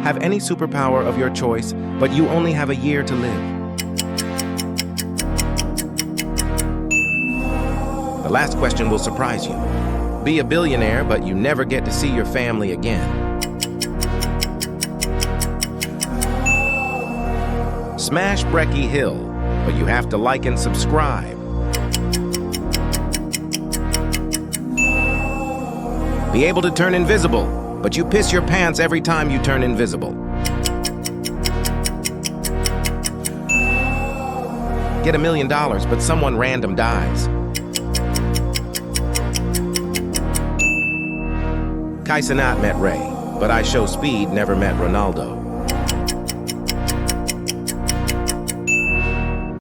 Have any superpower of your choice, but you only have a year to live. The last question will surprise you. Be a billionaire, but you never get to see your family again. Smash Brekkie Hill, but you have to like and subscribe. Be able to turn invisible, but you piss your pants every time you turn invisible. Get $1 million, but someone random dies. Kai Cenat met Ray, but I Show Speed never met Ronaldo.